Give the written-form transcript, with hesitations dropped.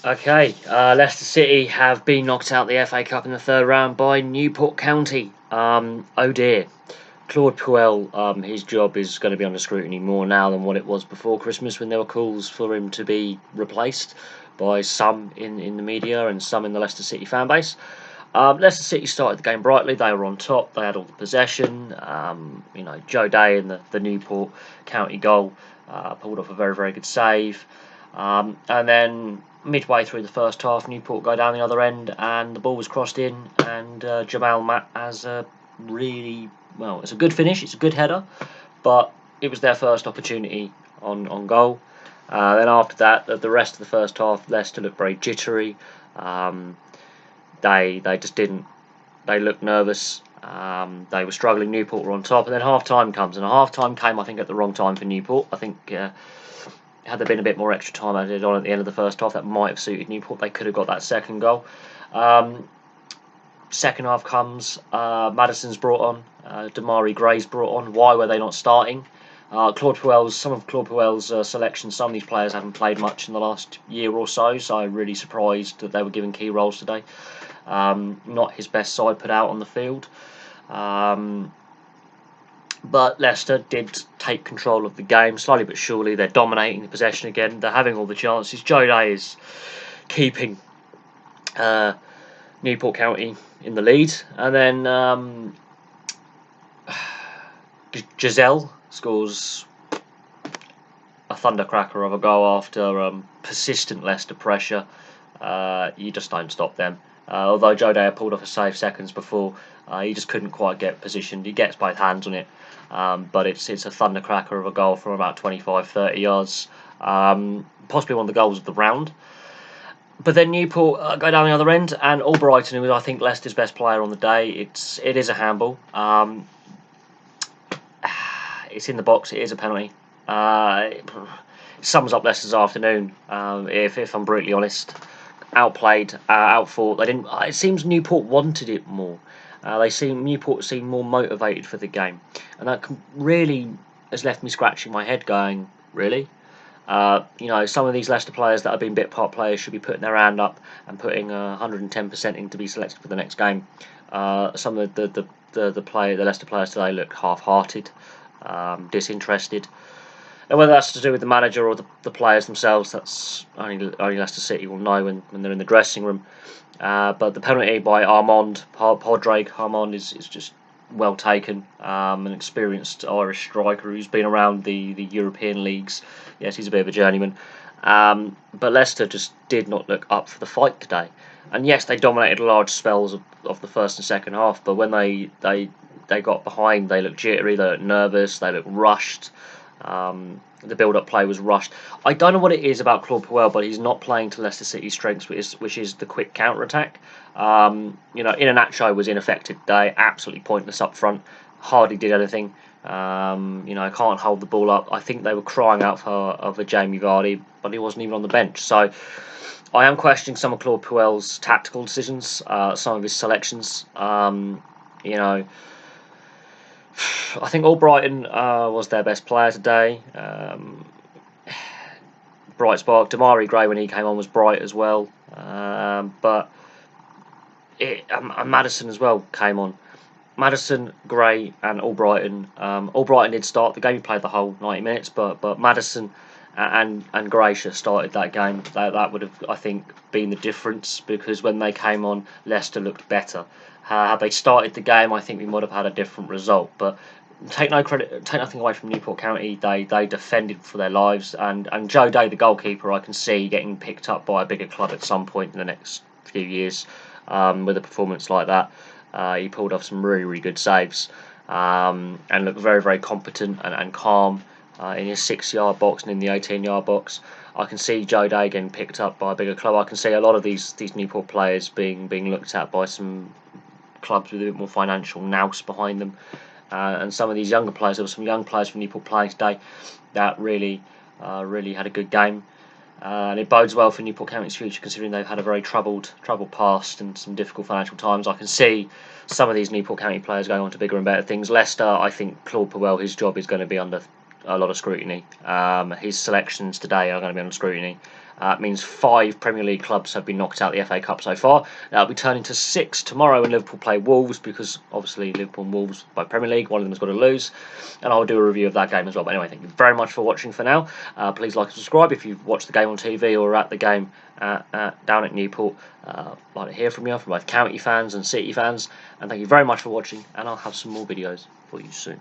Okay, Leicester City have been knocked out the FA Cup in the third round by Newport County. Oh dear. Claude Puel, his job is going to be under scrutiny more now than what it was before Christmas, when there were calls for him to be replaced by some in the media and some in the Leicester City fan base. Leicester City started the game brightly. They were on top. They had all the possession. Joe Day in the Newport County goal pulled off a very, very good save. And then midway through the first half, Newport go down the other end, and the ball was crossed in, and Jamal Matt has a really, well, it's a good finish. It's a good header, but it was their first opportunity on goal. Then after that, the rest of the first half, Leicester looked very jittery. They just didn't. They looked nervous. They were struggling. Newport were on top, and then half time comes, and half time came, I think, at the wrong time for Newport. I think had there been a bit more extra time added on at the end of the first half, that might have suited Newport. They could have got that second goal. Second half comes. Maddison's brought on. Damari Gray's brought on. Why were they not starting? Some of Claude Puel's selections, some of these players haven't played much in the last year or so, so I'm really surprised that they were given key roles today. Not his best side put out on the field. But Leicester did take control of the game, slowly but surely. They're dominating the possession again. They're having all the chances. Joe Day is keeping Newport County in the lead. And then Giselle scores a thundercracker of a goal after persistent Leicester pressure. You just don't stop them. Although Joe Day pulled off a save seconds before, he just couldn't quite get positioned. He gets both hands on it, but it's a thundercracker of a goal from about 25-30 yards. Possibly one of the goals of the round. But then Newport go down the other end, and Albrighton, who was, I think, Leicester's best player on the day, it is a handball. It's in the box. It is a penalty. It sums up Leicester's afternoon, if I'm brutally honest. Outplayed, outfought. They didn't. It seems Newport wanted it more. Newport seemed more motivated for the game, and that really has left me scratching my head, going, really. Some of these Leicester players that have been bit part players should be putting their hand up and putting 110% in to be selected for the next game. Some of the Leicester players today looked half-hearted, disinterested. And whether that's to do with the manager or the players themselves, that's only Leicester City will know when they're in the dressing room. But the penalty by Padraig Armand is just well taken. An experienced Irish striker who's been around the European leagues. Yes, he's a bit of a journeyman. But Leicester just did not look up for the fight today. And yes, they dominated large spells of the first and second half. But when they got behind, they looked jittery, they looked nervous, they looked rushed. The build-up play was rushed. I don't know what it is about Claude Puel, but he's not playing to Leicester City's strengths, which is the quick counter-attack. Iheanacho was ineffective today, absolutely pointless up front, hardly did anything. Can't hold the ball up. I think they were crying out for Jamie Vardy, but he wasn't even on the bench. So I am questioning some of Claude Puel's tactical decisions, some of his selections. I think Albrighton was their best player today. Bright spark. Damari Gray, when he came on, was bright as well. But Maddison as well came on. Maddison, Gray, and Albrighton. Albrighton did start the game. He played the whole 90 minutes, but Maddison and Gray should have started that game. That would have, I think, been the difference, because when they came on, Leicester looked better. Had they started the game, I think we might have had a different result. But take nothing away from Newport County. They defended for their lives, and Joe Day, the goalkeeper, I can see getting picked up by a bigger club at some point in the next few years with a performance like that. He pulled off some really, really good saves and looked very, very competent and calm in his 6-yard box and in the 18-yard box. I can see Joe Day getting picked up by a bigger club. I can see a lot of these Newport players being looked at by some clubs with a bit more financial nous behind them, and some of these younger players. There were some young players from Newport playing today that really had a good game, and it bodes well for Newport County's future, considering they've had a very troubled past and some difficult financial times. I can see some of these Newport County players going on to bigger and better things. Leicester, I think Claude Puel, his job is going to be under a lot of scrutiny. His selections today are going to be under scrutiny. It means 5 Premier League clubs have been knocked out of the FA Cup so far. That'll be turning to 6 tomorrow when Liverpool play Wolves, because obviously Liverpool and Wolves by Premier League, one of them has got to lose, and I'll do a review of that game as well. But anyway, thank you very much for watching for now. Please like and subscribe if you've watched the game on TV or at the game down at Newport. I'd like to hear from you, from both County fans and City fans, and thank you very much for watching, and I'll have some more videos for you soon.